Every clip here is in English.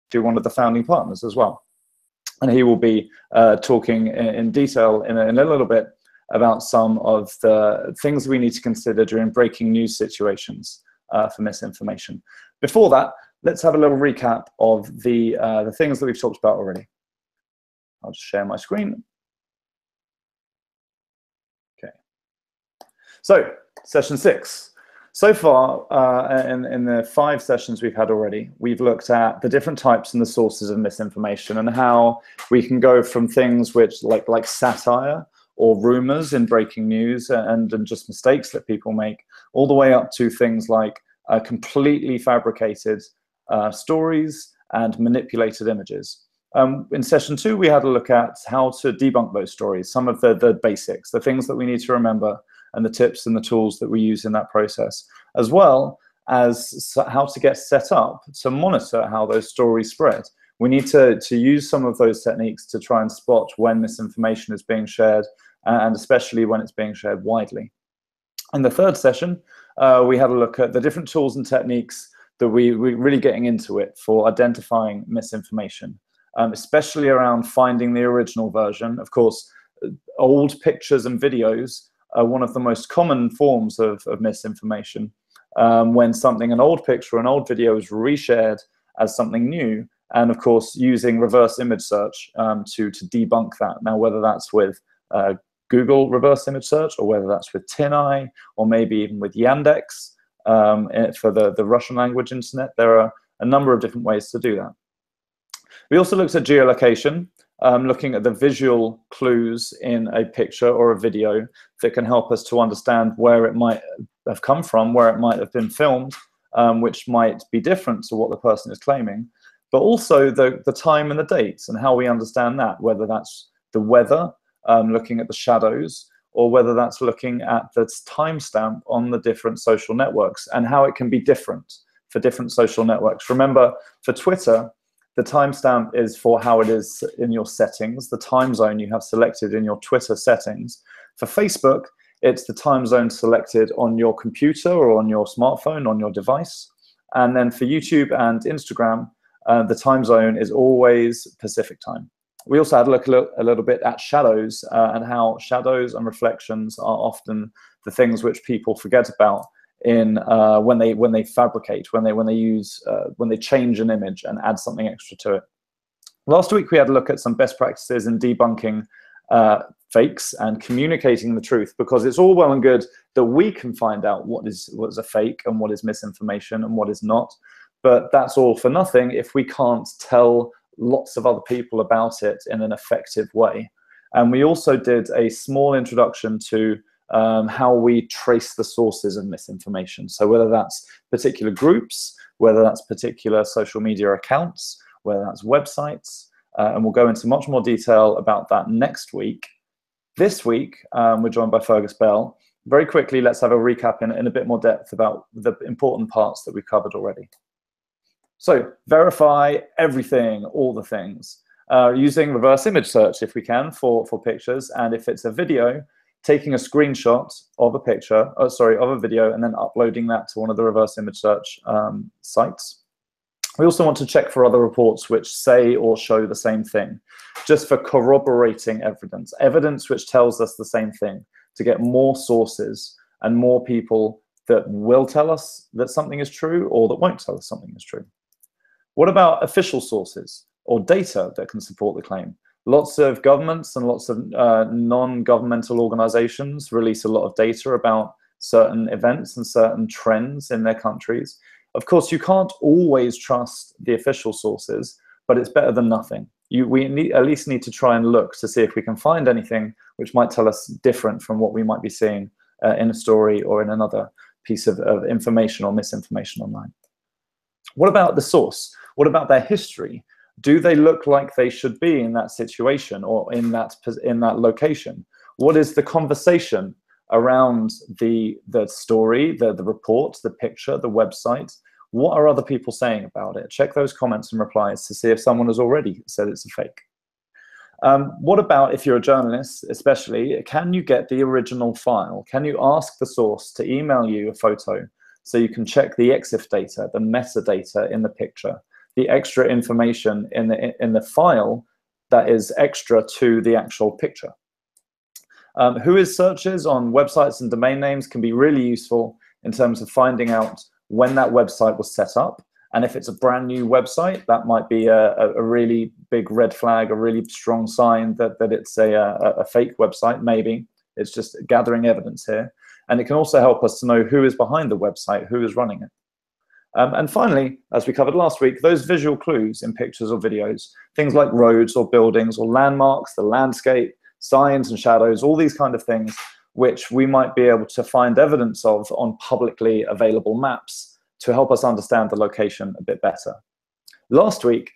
actually one of the founding partners as well. And he will be talking in detail in a little bit about some of the things we need to consider during breaking news situations for misinformation. Before that, let's have a little recap of the things that we've talked about already. I'll just share my screen. Okay. So, session 6. So far, in the 5 sessions we've had already, we've looked at the different types and the sources of misinformation and how we can go from things which like satire or rumors in breaking news and just mistakes that people make, all the way up to things like completely fabricated stories and manipulated images. In session 2, we had a look at how to debunk those stories, some of the basics, the things that we need to remember, and the tips and the tools that we use in that process, as well as how to get set up to monitor how those stories spread. We need to use some of those techniques to try and spot when misinformation is being shared, and especially when it's being shared widely. In the 3rd session, we had a look at the different tools and techniques that we're really getting into it for identifying misinformation, especially around finding the original version. Of course, old pictures and videos are one of the most common forms of misinformation. When an old picture or an old video is reshared as something new, and of course using reverse image search to debunk that. Now, whether that's with Google reverse image search, or whether that's with TinEye, or maybe even with Yandex for the Russian language internet, there are a number of different ways to do that. We also looked at geolocation, looking at the visual clues in a picture or a video that can help us to understand where it might have come from, where it might have been filmed, which might be different to what the person is claiming, but also the time and the dates and how we understand that, whether that's the weather, looking at the shadows, or whether that's looking at the timestamp on the different social networks and how it can be different for different social networks. Remember, for Twitter, the timestamp is for how it is in your settings, the time zone you have selected in your Twitter settings. For Facebook, it's the time zone selected on your computer or on your smartphone, on your device. And then for YouTube and Instagram, the time zone is always Pacific time. We also had a look a little bit at shadows and how shadows and reflections are often the things which people forget about in when they fabricate, when they change an image and add something extra to it. Last week we had a look at some best practices in debunking fakes and communicating the truth, because it's all well and good that we can find out what is a fake and what is misinformation and what is not, but that's all for nothing if we can't tell lots of other people about it in an effective way. And we also did a small introduction to how we trace the sources of misinformation. So whether that's particular groups, whether that's particular social media accounts, whether that's websites, and we'll go into much more detail about that next week. This week, we're joined by Fergus Bell. Very quickly, let's have a recap in a bit more depth about the important parts that we've covered already. So verify everything, all the things, using reverse image search if we can for pictures, and if it's a video, taking a screenshot of a picture, of a video, and then uploading that to one of the reverse image search sites. We also want to check for other reports which say or show the same thing, just for corroborating evidence, evidence which tells us the same thing, to get more sources and more people that will tell us that something is true or that won't tell us something is true. What about official sources or data that can support the claim? Lots of governments and lots of non-governmental organizations release a lot of data about certain events and certain trends in their countries. Of course, you can't always trust the official sources, but it's better than nothing. We at least need to try and look to see if we can find anything which might tell us different from what we might be seeing in a story or in another piece of information or misinformation online. What about the source? What about their history? Do they look like they should be in that situation or in that location? What is the conversation around the story, the report, the picture, the website? What are other people saying about it? Check those comments and replies to see if someone has already said it's a fake. What about if you're a journalist, especially, can you get the original file? Can you ask the source to email you a photo so you can check the EXIF data, the metadata in the picture, the extra information in the file that is extra to the actual picture. Whois searches on websites and domain names can be really useful in terms of finding out when that website was set up. And if it's a brand new website, that might be a really big red flag, a really strong sign that it's a fake website, maybe. It's just gathering evidence here. And it can also help us to know who is behind the website, who is running it. And finally, as we covered last week, those visual clues in pictures or videos, things like roads or buildings or landmarks, the landscape, signs and shadows, all these kind of things, which we might be able to find evidence of on publicly available maps to help us understand the location a bit better. Last week,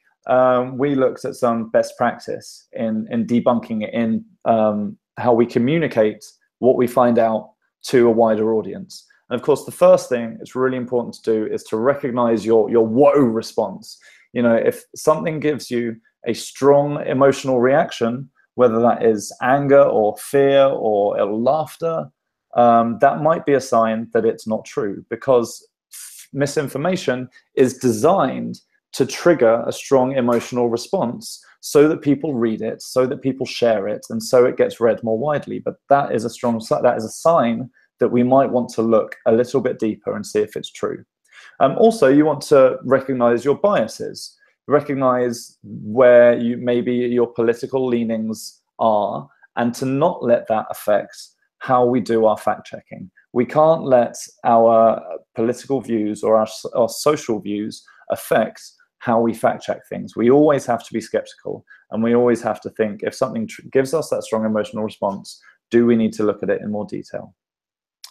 we looked at some best practice in debunking it, in how we communicate what we find out to a wider audience. And of course, the first thing it's really important to do is to recognize your whoa response. You know, if something gives you a strong emotional reaction, whether that is anger or fear or laughter, that might be a sign that it's not true, because misinformation is designed to trigger a strong emotional response so that people read it, so that people share it, and so it gets read more widely. But that is a sign that we might want to look a little bit deeper and see if it's true. Also, you want to recognize your biases, recognize where maybe your political leanings are, and to not let that affect how we do our fact checking. We can't let our political views or our social views affect how we fact check things. We always have to be skeptical, and we always have to think, if something gives us that strong emotional response, do we need to look at it in more detail?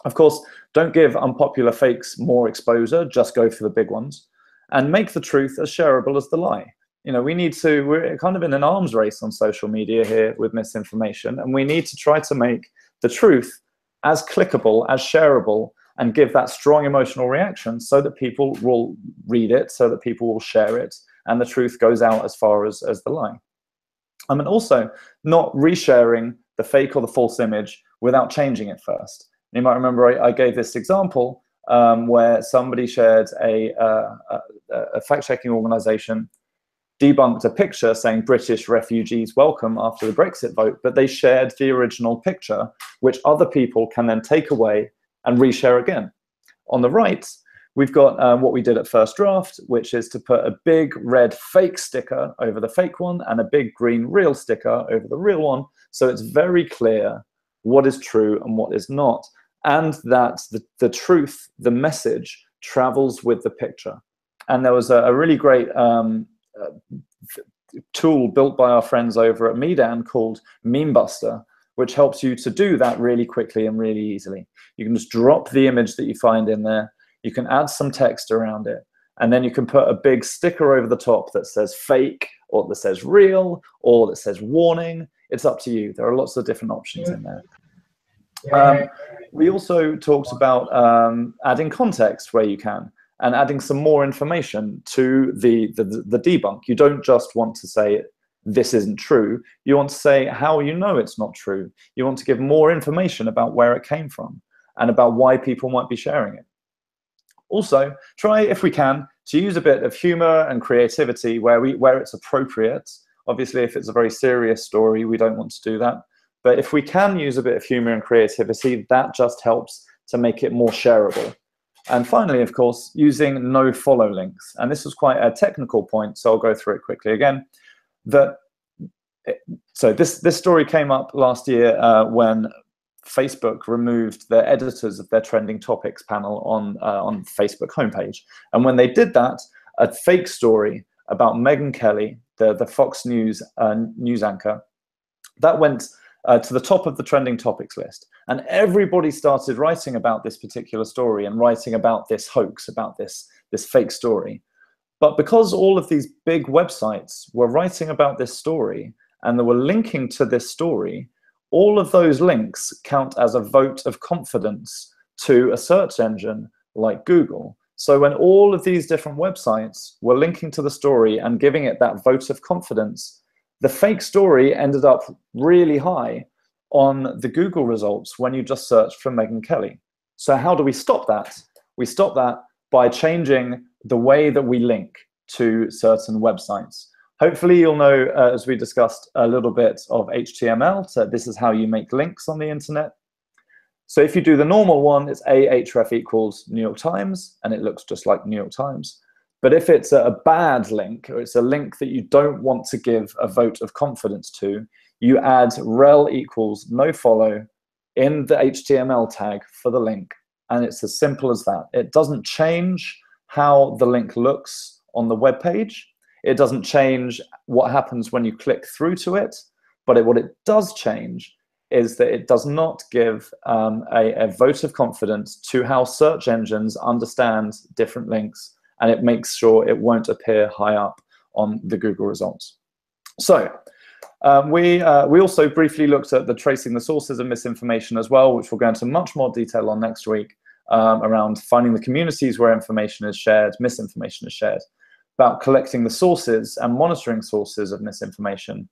Of course, don't give unpopular fakes more exposure, just go for the big ones, and make the truth as shareable as the lie. You know, we're kind of in an arms race on social media here with misinformation, and we need to try to make the truth as clickable, as shareable, and give that strong emotional reaction so that people will read it, so that people will share it, and the truth goes out as far as the lie. And also, not resharing the fake or the false image without changing it first. You might remember I gave this example where somebody shared a fact-checking organization debunked a picture saying British refugees welcome after the Brexit vote, but they shared the original picture, which other people can then take away and reshare again. On the right, we've got what we did at First Draft, which is to put a big red fake sticker over the fake one and a big green real sticker over the real one, so it's very clear what is true and what is not, and that the truth, the message, travels with the picture. And there was a really great tool built by our friends over at Medan called Hoax-Buster, which helps you to do that really quickly and really easily. You can just drop the image that you find in there, you can add some text around it, and then you can put a big sticker over the top that says fake, or that says real, or that says warning. It's up to you. There are lots of different options in there. We also talked about adding context where you can, and adding some more information to the debunk. You don't just want to say this isn't true. You want to say how you know it's not true. You want to give more information about where it came from and about why people might be sharing it. Also, try, if we can, to use a bit of humor and creativity where it's appropriate. Obviously, if it's a very serious story, we don't want to do that. But if we can use a bit of humor and creativity, that just helps to make it more shareable. And finally, of course, using no follow links. And this was quite a technical point, so I'll go through it quickly again. So this story came up last year when Facebook removed their editors of their trending topics panel on Facebook homepage. And when they did that, a fake story about Megyn Kelly, the Fox News news anchor, that went to the top of the trending topics list. And everybody started writing about this particular story and writing about this hoax, about this fake story. But because all of these big websites were writing about this story and they were linking to this story, all of those links count as a vote of confidence to a search engine like Google. So when all of these different websites were linking to the story and giving it that vote of confidence, the fake story ended up really high on the Google results when you just searched for Megyn Kelly. So how do we stop that? We stop that by changing the way that we link to certain websites. Hopefully you'll know, as we discussed, a little bit of HTML. So this is how you make links on the internet. So if you do the normal one, it's ahref equals New York Times, and it looks just like New York Times. But if it's a bad link, or it's a link that you don't want to give a vote of confidence to, you add rel equals nofollow in the HTML tag for the link. And it's as simple as that. It doesn't change how the link looks on the web page. It doesn't change what happens when you click through to it. But what it does change is that it does not give a vote of confidence to how search engines understand different links, and it makes sure it won't appear high up on the Google results. So we also briefly looked at the tracing the sources of misinformation as well, which we'll go into much more detail on next week, around finding the communities where information is shared, misinformation is shared, about collecting the sources and monitoring sources of misinformation,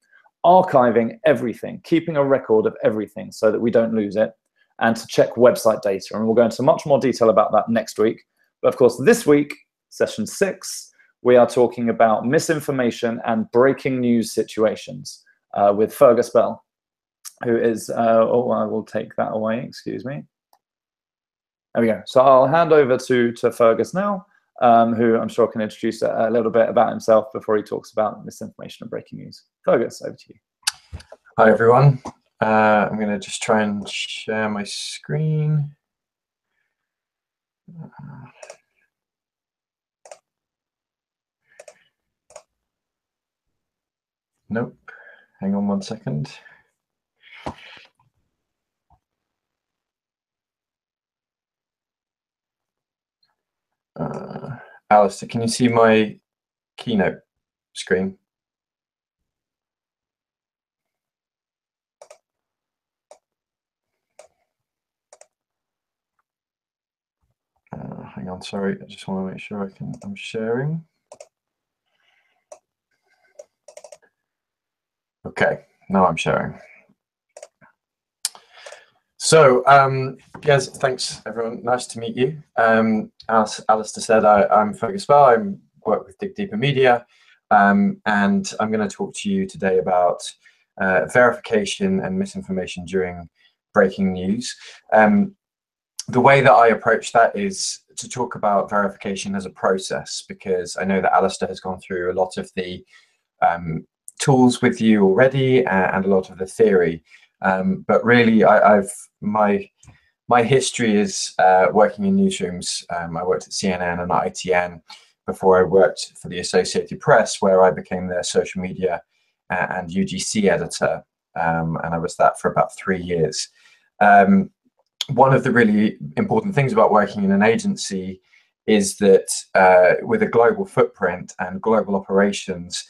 archiving everything, keeping a record of everything so that we don't lose it, and to check website data. And we'll go into much more detail about that next week. But of course, this week, session 6, we are talking about misinformation and breaking news situations with Fergus Bell, who is, oh, I will take that away, excuse me. There we go. So I'll hand over to Fergus now, who I'm sure can introduce a little bit about himself before he talks about misinformation and breaking news. Fergus, over to you. Hi, everyone. I'm going to just try and share my screen. Nope. Hang on 1 second. Alistair, can you see my keynote screen? Hang on, sorry, I just want to make sure I'm sharing. Okay, now I'm sharing. So, yes, thanks everyone. Nice to meet you. As Alistair said, I'm Fergus Bell. I work with Dig Deeper Media, and I'm going to talk to you today about verification and misinformation during breaking news. The way that I approach that is to talk about verification as a process, because I know that Alistair has gone through a lot of the tools with you already and a lot of the theory. But really, my history is working in newsrooms. I worked at CNN and ITN before I worked for the Associated Press, where I became their social media and UGC editor, and I was that for about 3 years. One of the really important things about working in an agency is that with a global footprint and global operations,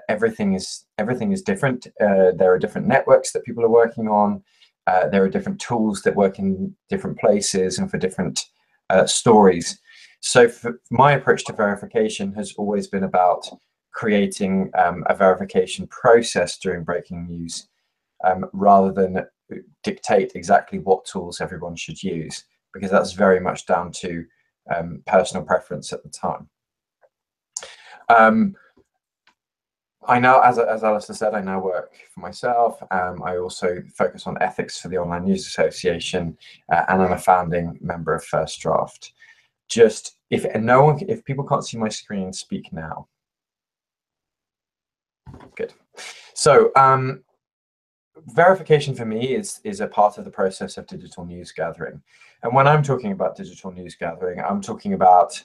everything is different. There are different networks that people are working on. There are different tools that work in different places and for different stories. So my approach to verification has always been about creating a verification process during breaking news, rather than dictate exactly what tools everyone should use, because that's very much down to personal preference at the time. I now, as Alistair said, I now work for myself. I also focus on ethics for the Online News Association, and I'm a founding member of First Draft. Just if people can't see my screen, speak now. Good. So verification for me is a part of the process of digital news gathering. And when I'm talking about digital news gathering, I'm talking about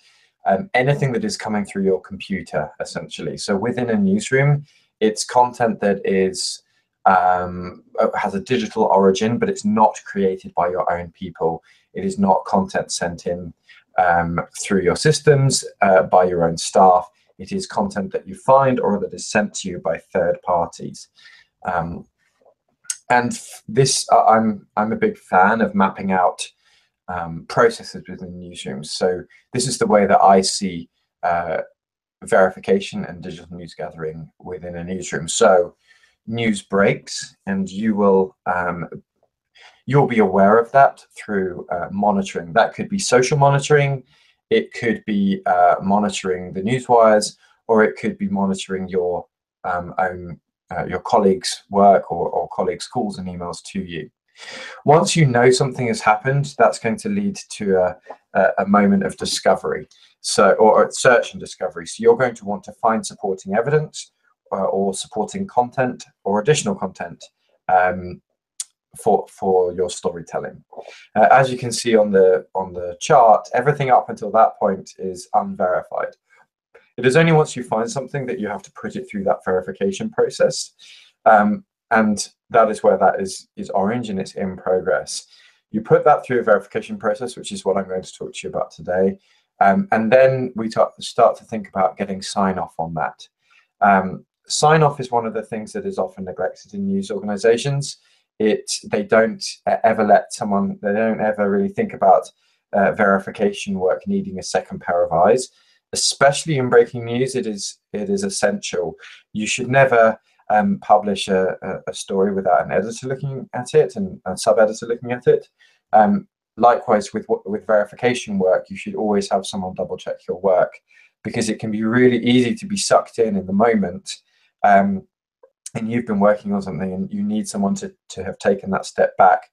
anything that is coming through your computer, essentially. So within a newsroom, it's content that is has a digital origin, but it's not created by your own people. It is not content sent in through your systems by your own staff. It is content that you find or that is sent to you by third parties. And this, I'm a big fan of mapping out processes within newsrooms. So this is the way that I see verification and digital news gathering within a newsroom. So news breaks, and you'll be aware of that through monitoring. That could be social monitoring. It could be monitoring the newswires, or it could be monitoring your your colleagues' work or colleagues' calls and emails to you. Once you know something has happened, that's going to lead to a moment of discovery, or search and discovery. So you're going to want to find supporting evidence or supporting content or additional content for your storytelling. As you can see on the chart, everything up until that point is unverified. It is only once you find something that you have to put it through that verification process. And that is where that is orange and it's in progress. You put that through a verification process, which is what I'm going to talk to you about today. And then we start to think about getting sign-off on that. Sign-off is one of the things that is often neglected in news organizations. They don't ever really think about verification work needing a second pair of eyes. Especially in breaking news, it is essential. You should never publish a story without an editor looking at it and a sub-editor looking at it. Likewise, with verification work, you should always have someone double check your work, because it can be really easy to be sucked in the moment, and you've been working on something and you need someone to have taken that step back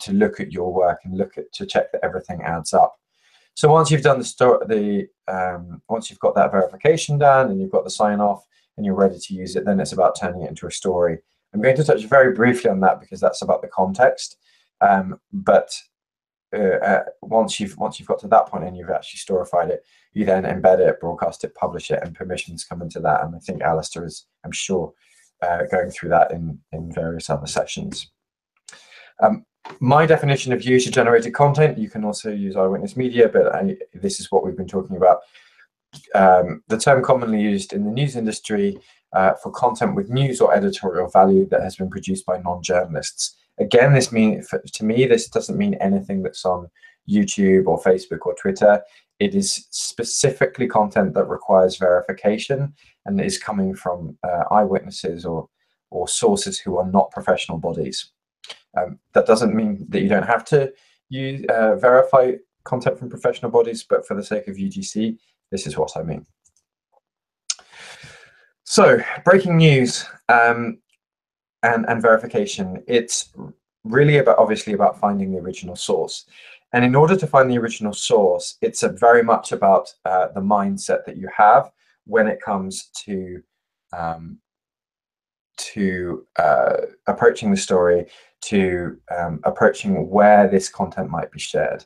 to look at your work and to check that everything adds up. So once you've done once you've got that verification done and you've got the sign off and you're ready to use it, then it's about turning it into a story. I'm going to touch very briefly on that because that's about the context. But once you've got to that point and you've actually storified it, you then embed it, broadcast it, publish it, and permissions come into that. And I think Alistair is, I'm sure, going through that in various other sessions. My definition of user-generated content, you can also use eyewitness media, but this is what we've been talking about. The term commonly used in the news industry for content with news or editorial value that has been produced by non-journalists. Again, to me, this doesn't mean anything that's on YouTube or Facebook or Twitter. It is specifically content that requires verification and is coming from eyewitnesses or sources who are not professional bodies. That doesn't mean that you don't have to verify content from professional bodies, but for the sake of UGC, this is what I mean. So, breaking news and verification, it's really obviously about finding the original source. And in order to find the original source, it's very much about the mindset that you have when it comes to approaching the story, to approaching where this content might be shared.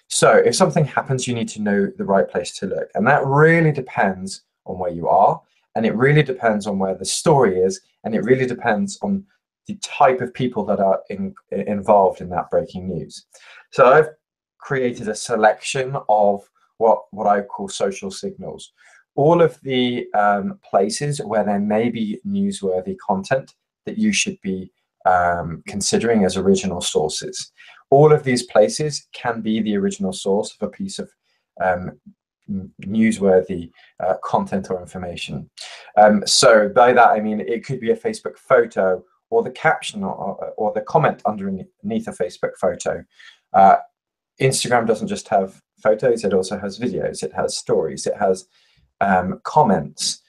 So if something happens, you need to know the right place to look. And that really depends on where you are, and it really depends on where the story is, and it really depends on the type of people that are involved in that breaking news. So I've created a selection of what I call social signals. All of the places where there may be newsworthy content that you should be considering as original sources. All of these places can be the original source of a piece of newsworthy content or information. So by that, I mean, it could be a Facebook photo or the caption or the comment underneath a Facebook photo. Instagram doesn't just have photos, it also has videos, it has stories, it has comments.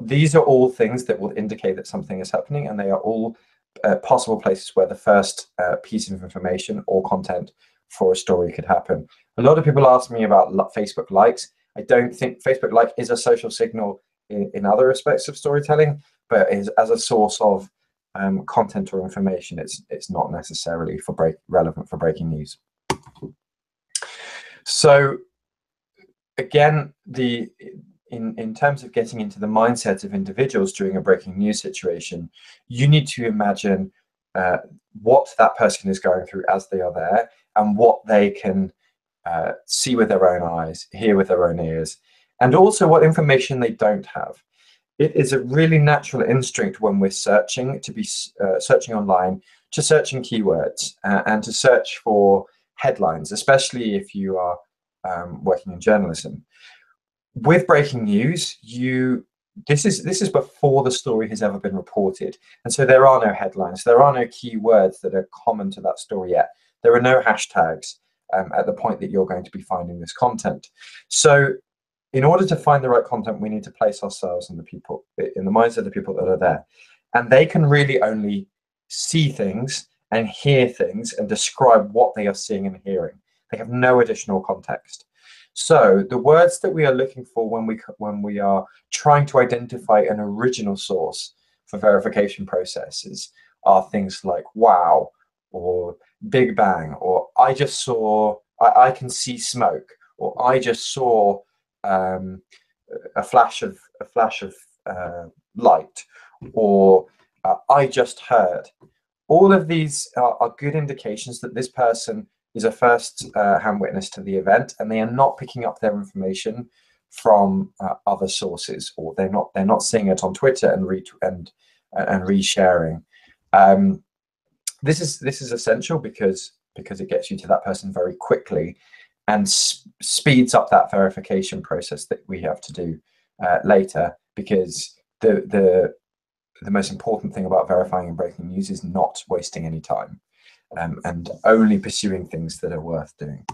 These are all things that will indicate that something is happening, and they are all possible places where the first piece of information or content for a story could happen. A lot of people ask me about Facebook likes. I don't think Facebook like is a social signal in other aspects of storytelling, but as a source of content or information, it's not necessarily relevant for breaking news. So again, in terms of getting into the mindset of individuals during a breaking news situation, you need to imagine what that person is going through as they are there, and what they can see with their own eyes, hear with their own ears, and also what information they don't have. It is a really natural instinct when we're searching to be searching online, to search in keywords and to search for headlines, especially if you are working in journalism. With breaking news, this is before the story has ever been reported, and so there are no headlines, there are no keywords that are common to that story yet. There are no hashtags. at the point that you're going to be finding this content. So in order to find the right content, we need to place ourselves in the minds of the people that are there. And they can really only see things and hear things and describe what they are seeing and hearing. They have no additional context. So the words that we are looking for when we are trying to identify an original source for verification processes are things like wow, or big bang, or I just saw, I can see smoke, or I just saw a flash of light, or I just heard. All of these are good indications that this person is a first-hand witness to the event, and they are not picking up their information from other sources, or they're not seeing it on Twitter and resharing. This is essential because it gets you to that person very quickly and speeds up that verification process that we have to do later, because the most important thing about verifying and breaking news is not wasting any time, and only pursuing things that are worth doing.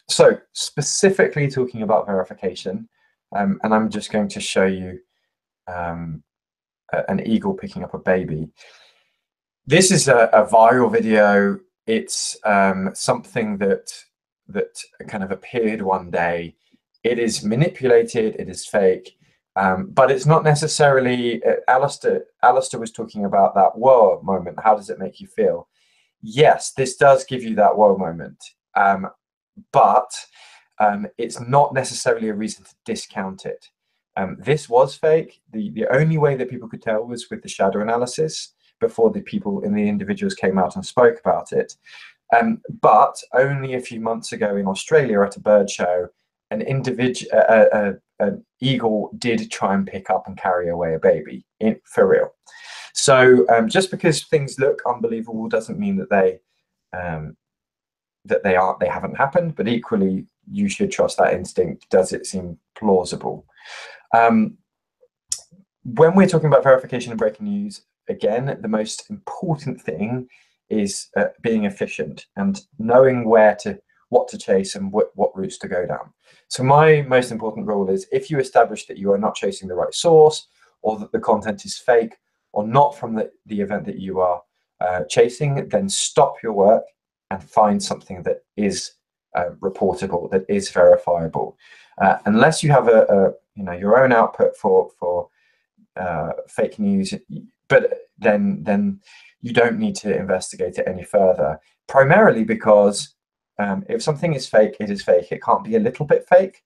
So specifically talking about verification, and I'm just going to show you an eagle picking up a baby. This is a viral video. It's something that kind of appeared one day. It is manipulated, it is fake, but it's not necessarily, Alistair was talking about that whoa moment. How does it make you feel? Yes, this does give you that whoa moment, but it's not necessarily a reason to discount it. This was fake. The only way that people could tell was with the shadow analysis before the individuals came out and spoke about it. But only a few months ago in Australia at a bird show, an eagle did try and pick up and carry away a baby, for real. So just because things look unbelievable doesn't mean that they haven't happened. But equally, you should trust that instinct. Does it seem plausible? When we're talking about verification and breaking news, again, the most important thing is being efficient and knowing what to chase and what routes to go down. So my most important rule is, if you establish that you are not chasing the right source, or that the content is fake or not from the event that you are chasing, then stop your work and find something that is reportable, that is verifiable. Unless you have your own output for fake news, but then you don't need to investigate it any further. Primarily because if something is fake, it is fake. It can't be a little bit fake.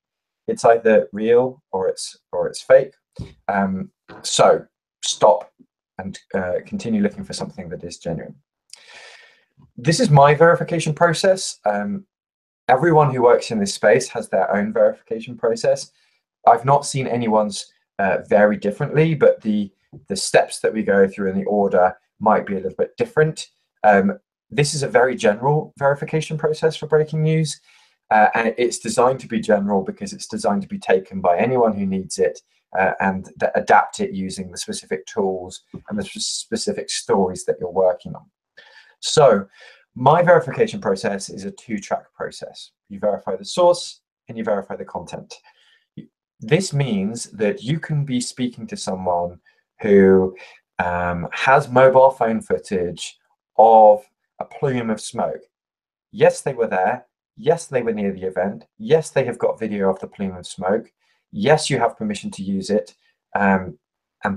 It's either real or it's fake. So stop and continue looking for something that is genuine. This is my verification process. Everyone who works in this space has their own verification process. I've not seen anyone's vary differently, but the steps that we go through in the order might be a little bit different. This is a very general verification process for breaking news, and it's designed to be general because it's designed to be taken by anyone who needs it, and adapt it using the specific tools and the specific stories that you're working on. So my verification process is a two-track process. You verify the source and you verify the content. This means that you can be speaking to someone who has mobile phone footage of a plume of smoke. Yes, they were there. Yes, they were near the event. Yes, they have got video of the plume of smoke. Yes, you have permission to use it, and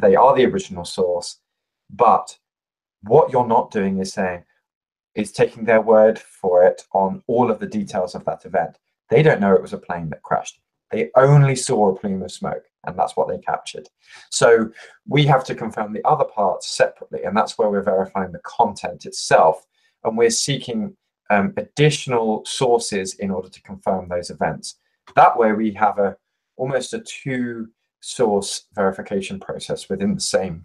they are the original source. But what you're not doing is taking their word for it on all of the details of that event. They don't know it was a plane that crashed. They only saw a plume of smoke, and that's what they captured. So we have to confirm the other parts separately, and that's where we're verifying the content itself, and we're seeking additional sources in order to confirm those events. That way we have almost a two-source verification process within the same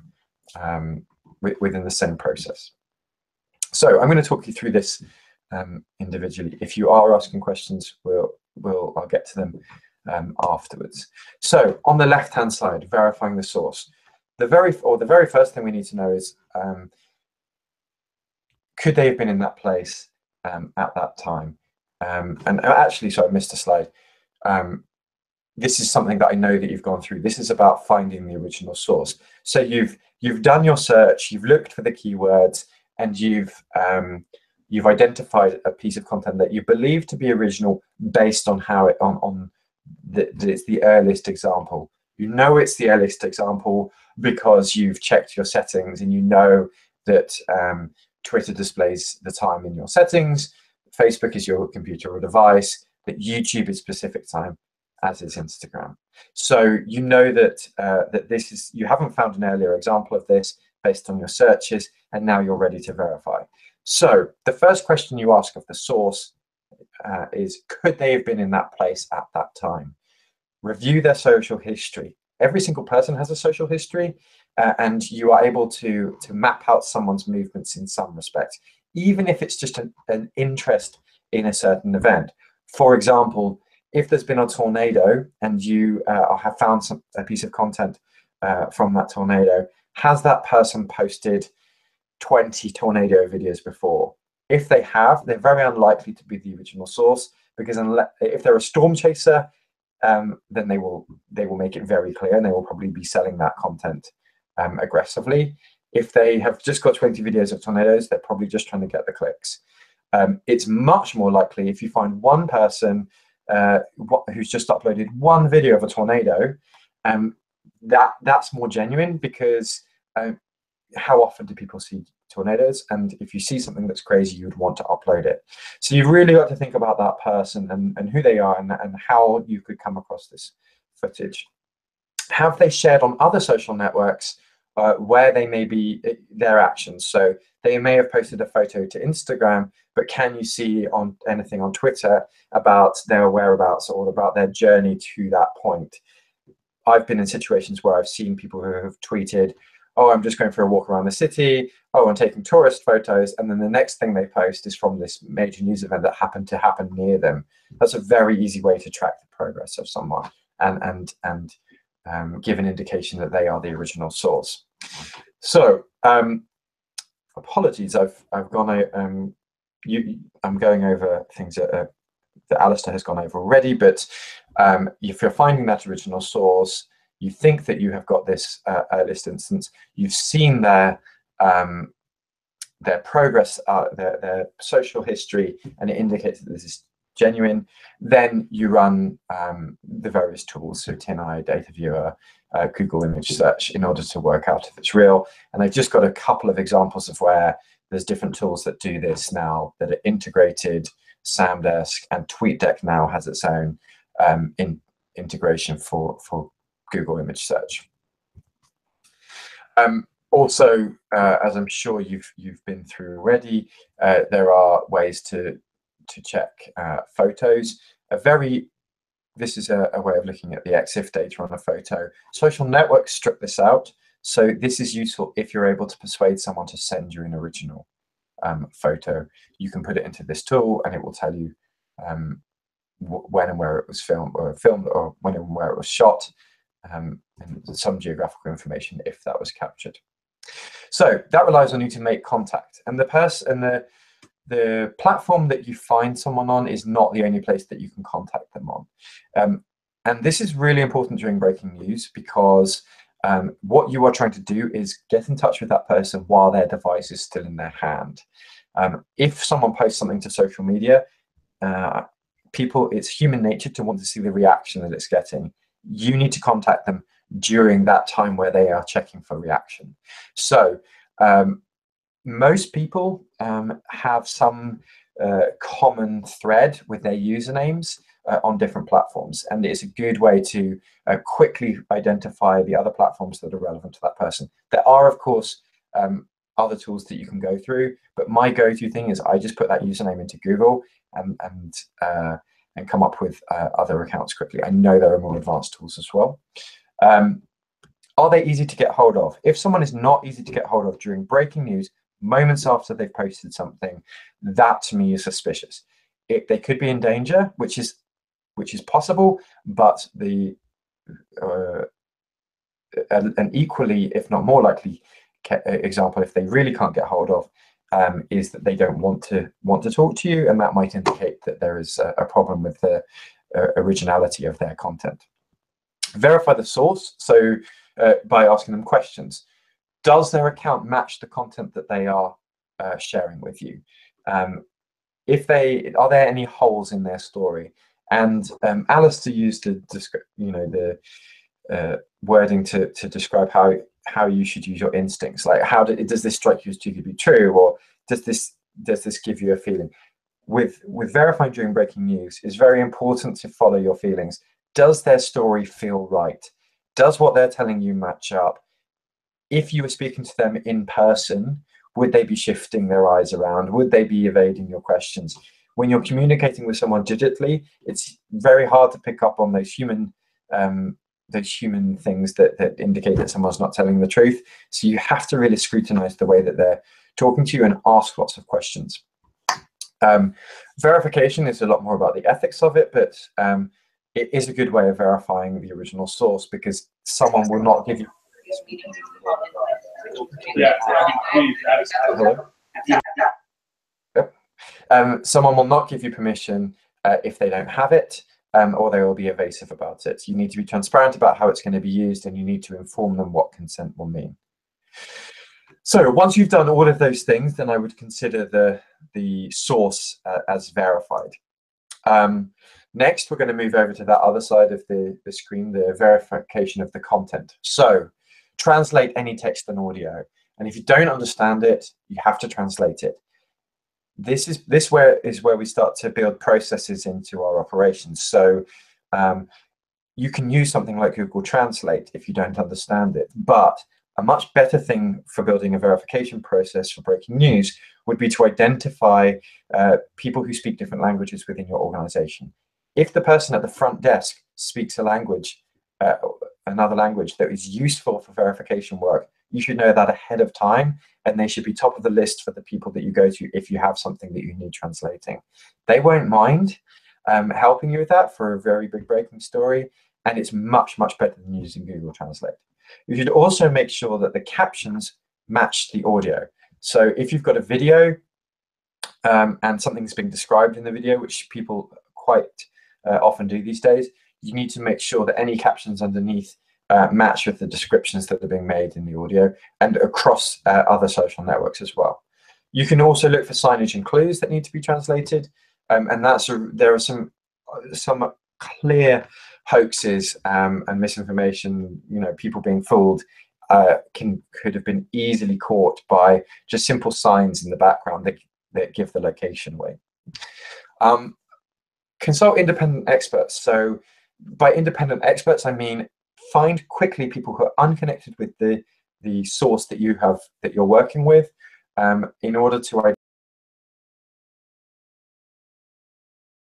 process. So I'm going to talk you through this individually. If you are asking questions, I'll get to them afterwards. So on the left-hand side, verifying the source. The very first thing we need to know is, could they have been in that place at that time. And actually, sorry, I missed a slide. This is something that I know that you've gone through. This is about finding the original source. So you've done your search, you've looked for the keywords, and you've identified a piece of content that you believe to be original based on how it it's the earliest example. You know it's the earliest example because you've checked your settings and you know that Twitter displays the time in your settings, Facebook is your computer or device, that YouTube is specific time, as is Instagram. So you know that this is, you haven't found an earlier example of this based on your searches, and now you're ready to verify. So the first question you ask of the source is, could they have been in that place at that time? Review their social history. Every single person has a social history, and you are able to map out someone's movements in some respect, even if it's just an interest in a certain event. For example, if there's been a tornado and you have found a piece of content from that tornado, has that person posted 20 tornado videos before? If they have, they're very unlikely to be the original source, because if they're a storm chaser, then they will make it very clear, and they will probably be selling that content aggressively. If they have just got 20 videos of tornadoes, they're probably just trying to get the clicks. It's much more likely if you find one person who's just uploaded one video of a tornado, that's more genuine, because how often do people see tornadoes? And if you see something that's crazy, you would want to upload it. So you've really got to think about that person and who they are, and how you could come across this footage. Have they shared on other social networks where they may be their actions? So they may have posted a photo to Instagram, but can you see on anything on Twitter about their whereabouts or about their journey to that point? I've been in situations where I've seen people who have tweeted, oh, I'm just going for a walk around the city, oh, I'm taking tourist photos, and then the next thing they post is from this major news event that happened to happen near them. That's a very easy way to track the progress of someone and give an indication that they are the original source. So apologies, I've gone I'm going over things that Alistair has gone over already, but if you're finding that original source, you think that you have got this earliest instance, you've seen their progress, their social history, and it indicates that this is genuine, then you run the various tools, so TinEye, Data Viewer, Google Image Search, in order to work out if it's real. And I've just got a couple of examples of where there's different tools that do this now that are integrated. Samdesk and TweetDeck now has its own integration for Google Image Search. Also, as I'm sure you've been through already, there are ways to check photos. This is a way of looking at the EXIF data on a photo. Social networks strip this out, so this is useful if you're able to persuade someone to send you an original photo. You can put it into this tool, and it will tell you when and where it was filmed, or when and where it was shot, and some geographical information if that was captured. So that relies on you to make contact, and the platform that you find someone on is not the only place that you can contact them on. And this is really important during breaking news, because what you are trying to do is get in touch with that person while their device is still in their hand. If someone posts something to social media, it's human nature to want to see the reaction that it's getting. You need to contact them during that time where they are checking for reaction. So most people have some common thread with their usernames on different platforms, and it's a good way to quickly identify the other platforms that are relevant to that person. There are, of course, other tools that you can go through, but my go-to thing is I just put that username into Google and come up with other accounts quickly. I know there are more advanced tools as well. Are they easy to get hold of? If someone is not easy to get hold of during breaking news, moments after they've posted something, that to me is suspicious. They could be in danger, which is possible, but an equally, if not more likely, example, if they really can't get hold of, is that they don't want to talk to you, and that might indicate that there is a problem with the originality of their content. Verify the source, so by asking them questions. Does their account match the content that they are sharing with you? Are there any holes in their story? And Alistair used the wording to describe how you should use your instincts. Like, does this strike you as too good to be true, or does this give you a feeling? With verifying during breaking news, it's very important to follow your feelings. Does their story feel right? Does what they're telling you match up? If you were speaking to them in person, would they be shifting their eyes around? Would they be evading your questions? When you're communicating with someone digitally, it's very hard to pick up on those human things that indicate that someone's not telling the truth. So you have to really scrutinize the way that they're talking to you and ask lots of questions. Verification is a lot more about the ethics of it, but it is a good way of verifying the original source, because someone will not give you... Hello? Yep. Someone will not give you permission if they don't have it, or they will be evasive about it. You need to be transparent about how it's going to be used, and you need to inform them what consent will mean. So once you've done all of those things, then I would consider the source as verified. Next, we're going to move over to that other side of the screen, the verification of the content. So translate any text and audio. And if you don't understand it, you have to translate it. This is where we start to build processes into our operations. So you can use something like Google Translate if you don't understand it, but a much better thing for building a verification process for breaking news would be to identify people who speak different languages within your organization. If the person at the front desk speaks a language, another language that is useful for verification work, you should know that ahead of time, and they should be top of the list for the people that you go to if you have something that you need translating. They won't mind helping you with that for a very big breaking story, and it's much, much better than using Google Translate. You should also make sure that the captions match the audio. So if you've got a video and something's being described in the video, which people quite often do these days, you need to make sure that any captions underneath match with the descriptions that are being made in the audio, and across other social networks as well. You can also look for signage and clues that need to be translated, and there are some clear hoaxes and misinformation. People being fooled could have been easily caught by just simple signs in the background that give the location away. Consult independent experts. So by independent experts, I mean find quickly people who are unconnected with the source that you're working with, in order to